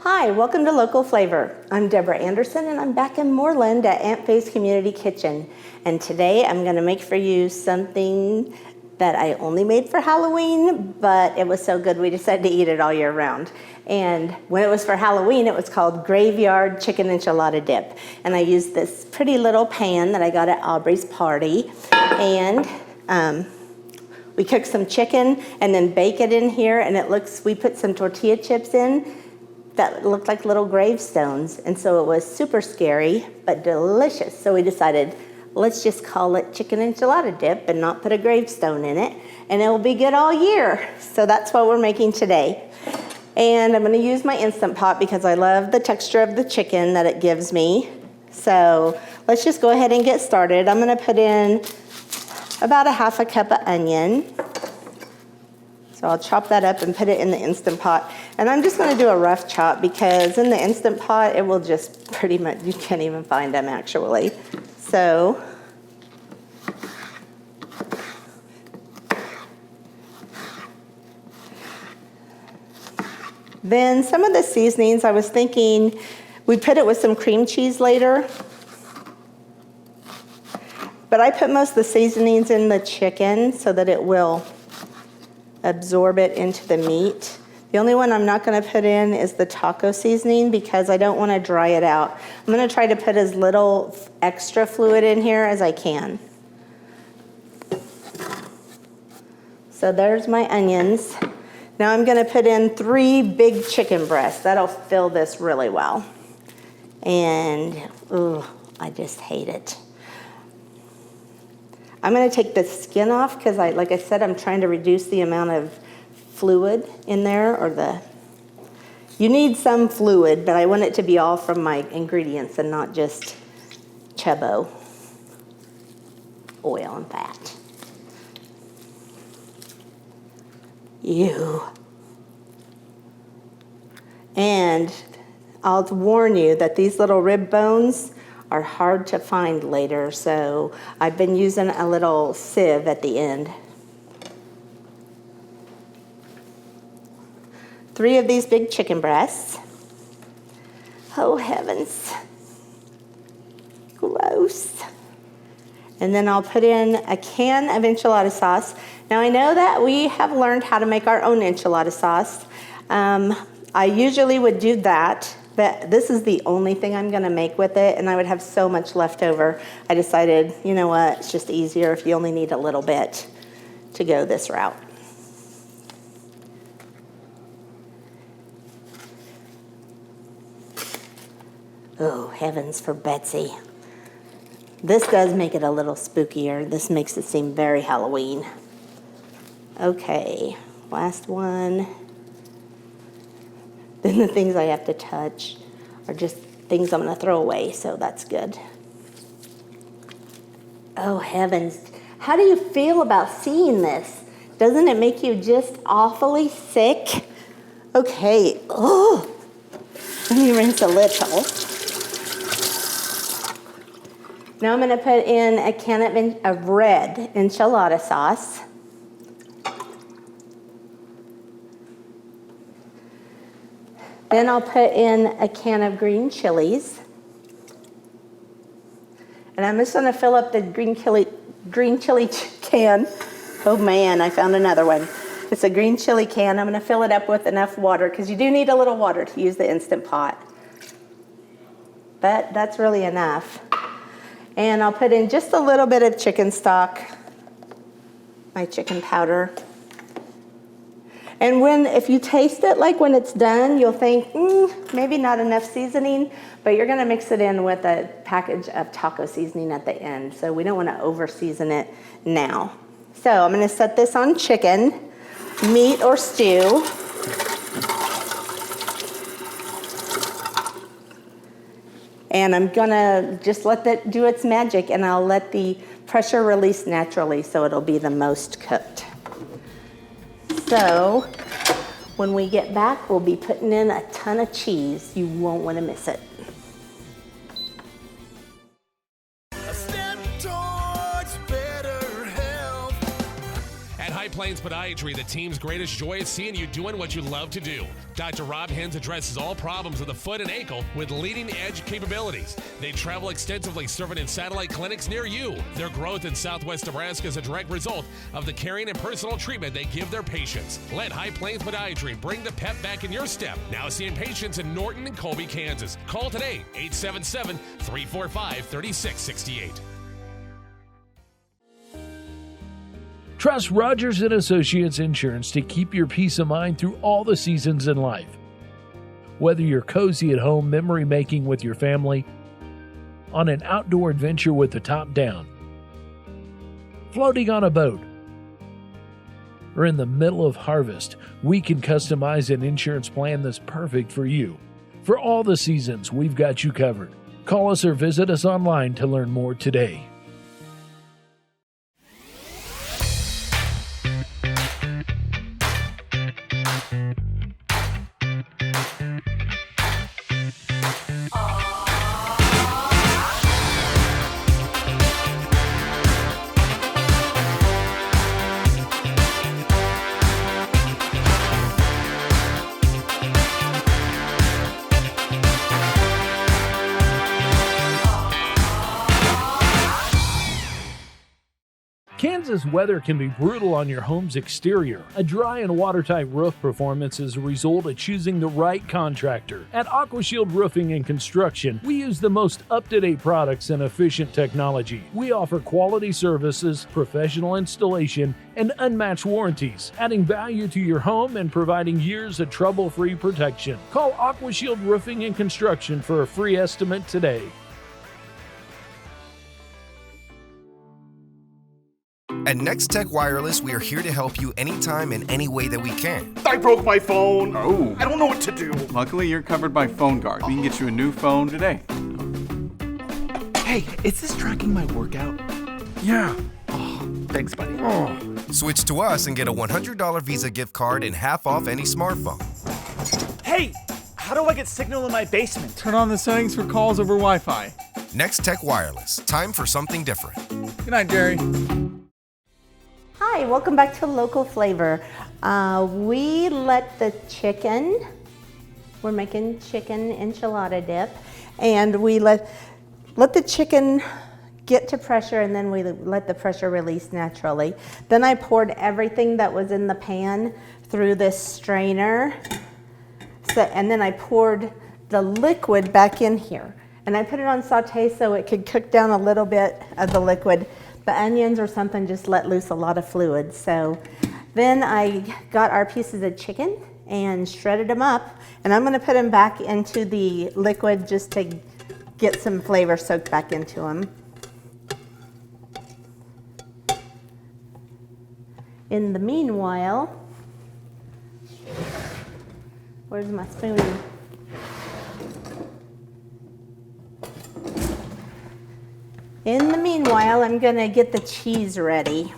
Hi, welcome to Local Flavor. I'm Deborah Anderson and I'm back in Moreland at Aunt Faye's Community Kitchen. And today I'm gonna make for you something that I only made for Halloween, but it was so good we decided to eat it all year round. And when it was for Halloween, it was called Graveyard Chicken Enchilada Dip. And I used this pretty little pan that I got at Aubrey's party. And we cooked some chicken and then bake it in here, and we put some tortilla chips in that looked like little gravestones. And so it was super scary, but delicious. So we decided, let's just call it Chicken Enchilada Dip and not put a gravestone in it, and it will be good all year. So that's what we're making today. And I'm gonna use my Instant Pot because I love the texture of the chicken that it gives me. So let's just go ahead and get started. I'm gonna put in about a half a cup of onion. So I'll chop that up and put it in the Instant Pot. And I'm just gonna do a rough chop because in the Instant Pot, it will just pretty much, you can't even find them actually. So, then some of the seasonings, I was thinking we put it with some cream cheese later. But I put most of the seasonings in the chicken so that it will absorb it into the meat. The only one I'm not gonna put in is the taco seasoning because I don't wanna dry it out. I'm gonna try to put as little extra fluid in here as I can. So there's my onions. Now I'm gonna put in 3 big chicken breasts. That'll fill this really well. And, ooh, I just hate it. I'm gonna take the skin off because like I said, I'm trying to reduce the amount of fluid in there, you need some fluid, but I want it to be all from my ingredients and not just chebo, oil and fat. Ew. And I'll warn you that these little rib bones are hard to find later, so I've been using a little sieve at the end. 3 of these big chicken breasts. Oh heavens, gross. And then I'll put in a can of enchilada sauce. Now I know that we have learned how to make our own enchilada sauce. I usually would do that, but this is the only thing I'm gonna make with it, and I would have so much left over. I decided, you know what, it's just easier if you only need a little bit to go this route. Oh, heavens for Betsy. This does make it a little spookier. This makes it seem very Halloween. Okay, last one. Then the things I have to touch are just things I'm gonna throw away, so that's good. Oh heavens, how do you feel about seeing this? Doesn't it make you just awfully sick? Okay, oh, let me rinse a little. Now I'm gonna put in a can of red enchilada sauce. Then I'll put in a can of green chilies. And I'm just gonna fill up the green chili can. Oh man, I found another one. It's a green chili can. I'm gonna fill it up with enough water because you do need a little water to use the Instant Pot. But that's really enough. And I'll put in just a little bit of chicken stock, my chicken powder. And if you taste it, like when it's done, you'll think, maybe not enough seasoning, but you're gonna mix it in with a package of taco seasoning at the end. So we don't wanna over season it now. So I'm gonna set this on chicken, meat or stew. And I'm gonna just let that do its magic, and I'll let the pressure release naturally so it'll be the most cooked. So when we get back, we'll be putting in a ton of cheese. You won't want to miss it. Plains Podiatry, the team's greatest joy is seeing you doing what you love to do. Dr. Rob Hens addresses all problems of the foot and ankle with leading-edge capabilities. They travel extensively, serving in satellite clinics near you. Their growth in southwest Nebraska is a direct result of the caring and personal treatment they give their patients. Let High Plains Podiatry bring the pep back in your step. Now seeing patients in Norton and Colby, Kansas. Call today, 877-345-3668. Trust Rogers & Associates Insurance to keep your peace of mind through all the seasons in life. Whether you're cozy at home memory making with your family, on an outdoor adventure with the top down, floating on a boat, or in the middle of harvest, we can customize an insurance plan that's perfect for you. For all the seasons, we've got you covered. Call us or visit us online to learn more today. Kansas weather can be brutal on your home's exterior. A dry and watertight roof performance is a result of choosing the right contractor. At AquaShield Roofing and Construction, we use the most up-to-date products and efficient technology. We offer quality services, professional installation, and unmatched warranties, adding value to your home and providing years of trouble-free protection. Call AquaShield Roofing and Construction for a free estimate today. At Nex-Tech Wireless, we are here to help you anytime in any way that we can. I broke my phone. Oh. I don't know what to do. Luckily, you're covered by Phone Guard. We can get you a new phone today. Hey, is this tracking my workout? Yeah. Oh, thanks, buddy. Oh. Switch to us and get a $100 Visa gift card and half off any smartphone. Hey, how do I get signal in my basement? Turn on the settings for calls over Wi-Fi. Nex-Tech Wireless. Time for something different. Good night, Jerry. Hi, welcome back to Local Flavor. We let the chicken, we're making chicken enchilada dip, and we let the chicken get to pressure, and then we let the pressure release naturally. Then I poured everything that was in the pan through this strainer, and then I poured the liquid back in here. And I put it on saute so it could cook down a little bit of the liquid. The onions or something just let loose a lot of fluid. So then I got our pieces of chicken and shredded them up, and I'm gonna put them back into the liquid just to get some flavor soaked back into them. In the meanwhile, where's my spoon? In the meanwhile, I'm gonna get the cheese ready,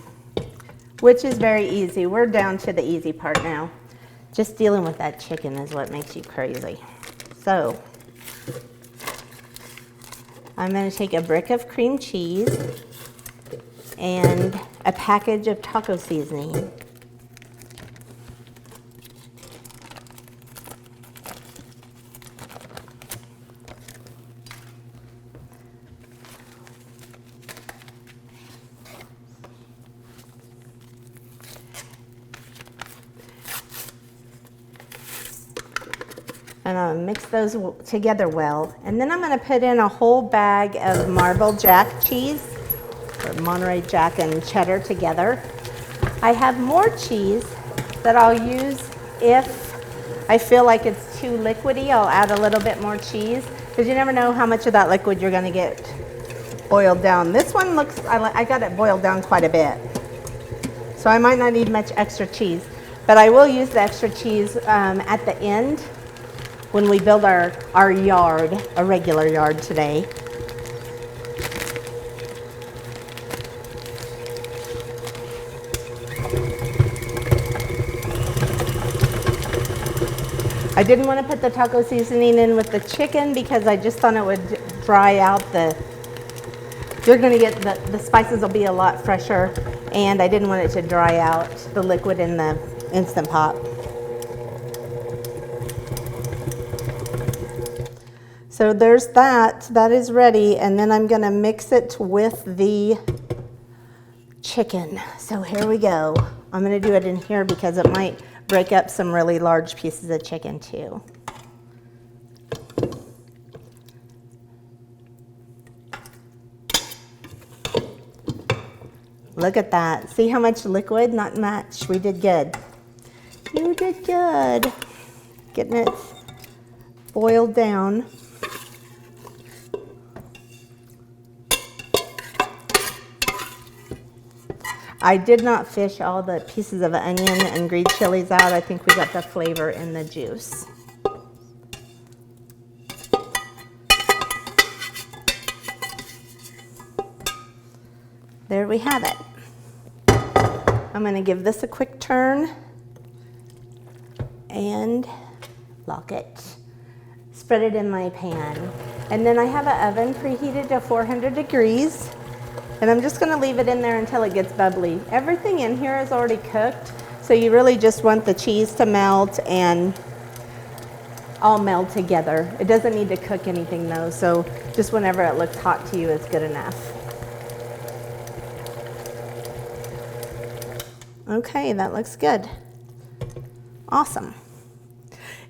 which is very easy. We're down to the easy part now. Just dealing with that chicken is what makes you crazy. So, I'm gonna take a brick of cream cheese and a package of taco seasoning. And I'll mix those together well. And then I'm gonna put in a whole bag of Marble Jack cheese, or Monterey Jack and cheddar together. I have more cheese that I'll use if I feel like it's too liquidy. I'll add a little bit more cheese, because you never know how much of that liquid you're gonna get boiled down. This one looks, I got it boiled down quite a bit. So I might not need much extra cheese, but I will use the extra cheese at the end when we build our yard, a regular yard today. I didn't want to put the taco seasoning in with the chicken because I just thought it would dry out you're going to get the spices will be a lot fresher and I didn't want it to dry out the liquid in the Instant Pot. So there's that. That is ready, and then I'm gonna mix it with the chicken. So here we go. I'm gonna do it in here because it might break up some really large pieces of chicken too. Look at that. See how much liquid? Not much. We did good. You did good. Getting it boiled down. I did not fish all the pieces of onion and green chilies out. I think we got the flavor in the juice. There we have it. I'm going to give this a quick turn and lock it. Spread it in my pan. And then I have an oven preheated to 400 degrees. And I'm just going to leave it in there until it gets bubbly. Everything in here is already cooked, so you really just want the cheese to melt and all meld together. It doesn't need to cook anything though, so just whenever it looks hot to you is good enough. Okay, that looks good. Awesome.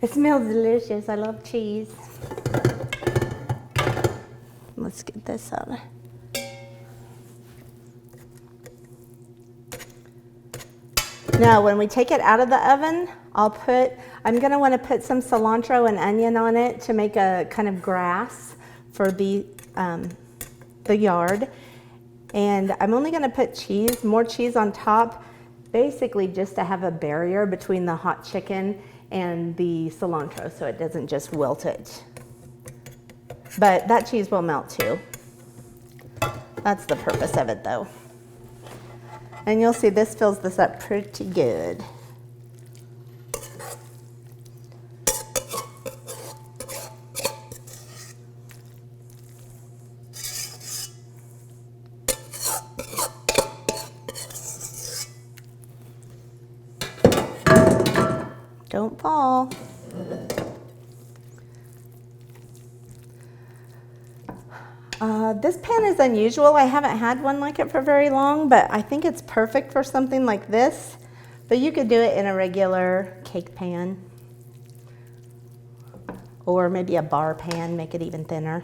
It smells delicious. I love cheese. Let's get this out. Now, when we take it out of the oven, I'm gonna wanna put some cilantro and onion on it to make a kind of grass for the yard. And I'm only gonna put more cheese on top, basically just to have a barrier between the hot chicken and the cilantro so it doesn't just wilt it. But that cheese will melt too. That's the purpose of it though. And you'll see this fills this up pretty good. Don't fall. This pan is unusual. I haven't had one like it for very long, but I think it's perfect for something like this. But you could do it in a regular cake pan or maybe a bar pan, make it even thinner.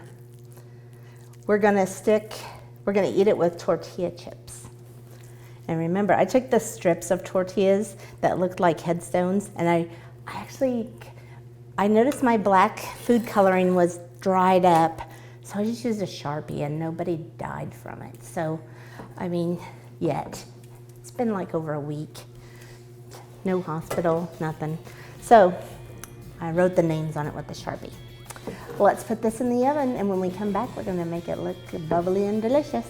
We're gonna eat it with tortilla chips. And remember, I took the strips of tortillas that looked like headstones, and I noticed my black food coloring was dried up. So I just used a Sharpie and nobody died from it. So, I mean, yet. It's been like over a week. No hospital, nothing. So I wrote the names on it with the Sharpie. Let's put this in the oven, and when we come back, we're gonna make it look bubbly and delicious.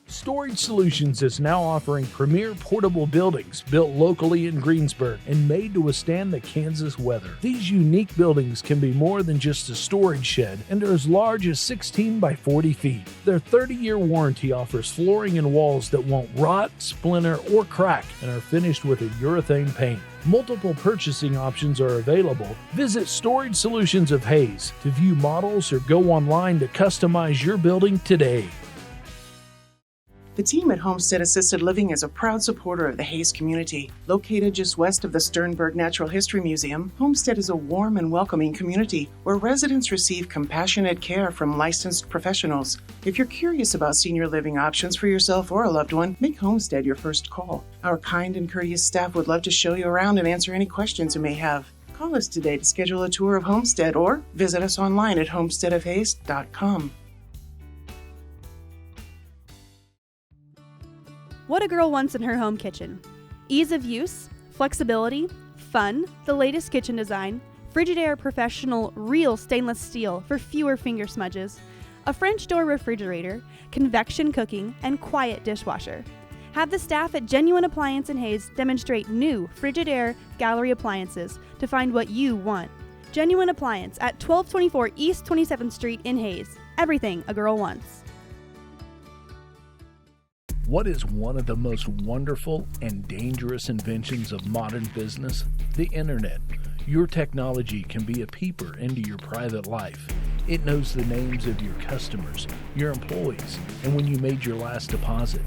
Storage Solutions is now offering premier portable buildings built locally in Greensburg and made to withstand the Kansas weather. These unique buildings can be more than just a storage shed and are as large as 16 by 40 feet. Their 30-year warranty offers flooring and walls that won't rot, splinter, or crack and are finished with a urethane paint. Multiple purchasing options are available. Visit Storage Solutions of Hayes to view models or go online to customize your building today. The team at Homestead Assisted Living is a proud supporter of the Hayes community. Located just west of the Sternberg Natural History Museum, Homestead is a warm and welcoming community where residents receive compassionate care from licensed professionals. If you're curious about senior living options for yourself or a loved one, make Homestead your first call. Our kind and courteous staff would love to show you around and answer any questions you may have. Call us today to schedule a tour of Homestead or visit us online at homesteadofhayes.com. What a girl wants in her home kitchen. Ease of use, flexibility, fun, the latest kitchen design, Frigidaire Professional Real Stainless Steel for fewer finger smudges, a French door refrigerator, convection cooking, and quiet dishwasher. Have the staff at Genuine Appliance in Hayes demonstrate new Frigidaire Gallery appliances to find what you want. Genuine Appliance at 1224 East 27th Street in Hayes. Everything a girl wants. What is one of the most wonderful and dangerous inventions of modern business? The internet. Your technology can be a peeper into your private life. It knows the names of your customers, your employees, and when you made your last deposit.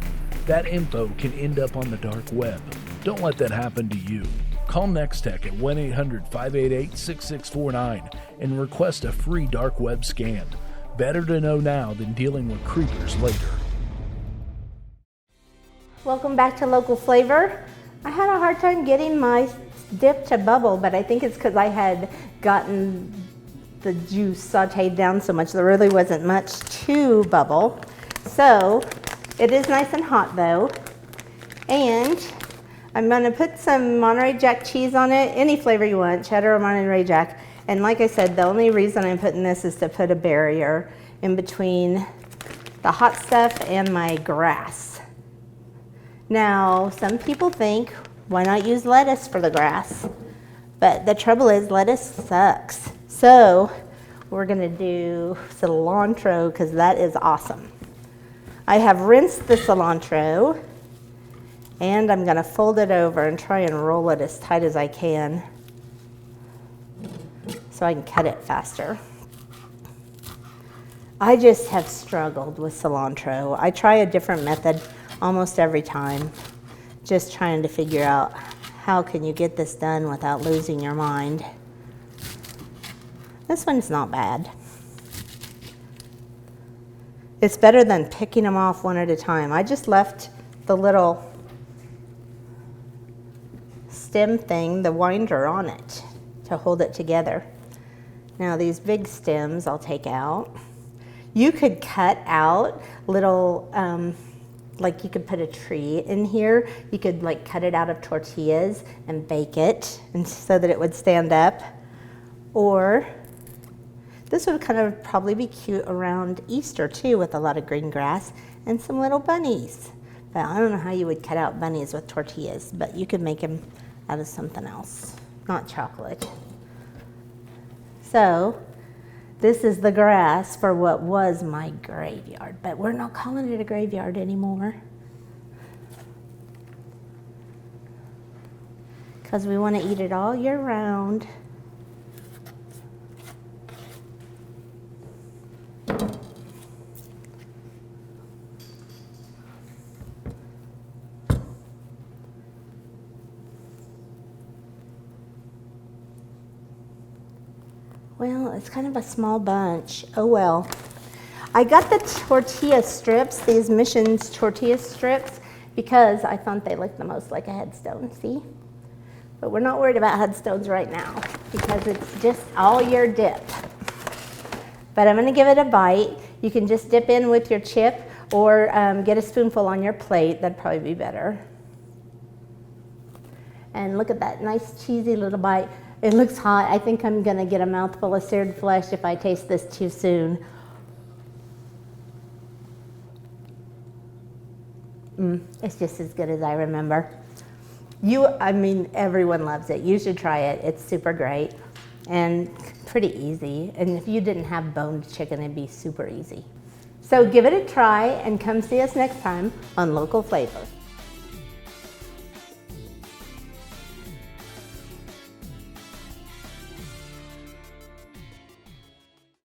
That info can end up on the dark web. Don't let that happen to you. Call Nex-Tech at 1-800-588-6649 and request a free dark web scan. Better to know now than dealing with creepers later. Welcome back to Local Flavor. I had a hard time getting my dip to bubble, but I think it's because I had gotten the juice sauteed down so much there really wasn't much to bubble. So it is nice and hot though. And I'm gonna put some Monterey Jack cheese on it, any flavor you want, cheddar or Monterey Jack. And like I said, the only reason I'm putting this is to put a barrier in between the hot stuff and my grass. Now, some people think, why not use lettuce for the grass? But the trouble is, lettuce sucks. So we're gonna do cilantro because that is awesome. I have rinsed the cilantro and I'm gonna fold it over and try and roll it as tight as I can so I can cut it faster. I just have struggled with cilantro. I try a different method almost every time, just trying to figure out how can you get this done without losing your mind. This one's not bad. It's better than picking them off one at a time. I just left the little stem thing, the winder on it to hold it together. Now these big stems I'll take out. You could cut out little, like you could put a tree in here. You could like cut it out of tortillas and bake it and so that it would stand up. Or this would kind of probably be cute around Easter too, with a lot of green grass and some little bunnies. But I don't know how you would cut out bunnies with tortillas, but you could make them out of something else, not chocolate. So this is the grass for what was my graveyard, but we're not calling it a graveyard anymore because we want to eat it all year round. Well, it's kind of a small bunch. Oh well. I got the tortilla strips, these Missions tortilla strips, because I thought they looked the most like a headstone, see? But we're not worried about headstones right now because it's just all your dip. But I'm gonna give it a bite. You can just dip in with your chip or get a spoonful on your plate. That'd probably be better. And look at that nice cheesy little bite. It looks hot. I think I'm gonna get a mouthful of seared flesh if I taste this too soon. It's just as good as I remember. I mean, everyone loves it. You should try it. It's super great and pretty easy. And if you didn't have boned chicken, it'd be super easy. So give it a try and come see us next time on Local Flavor.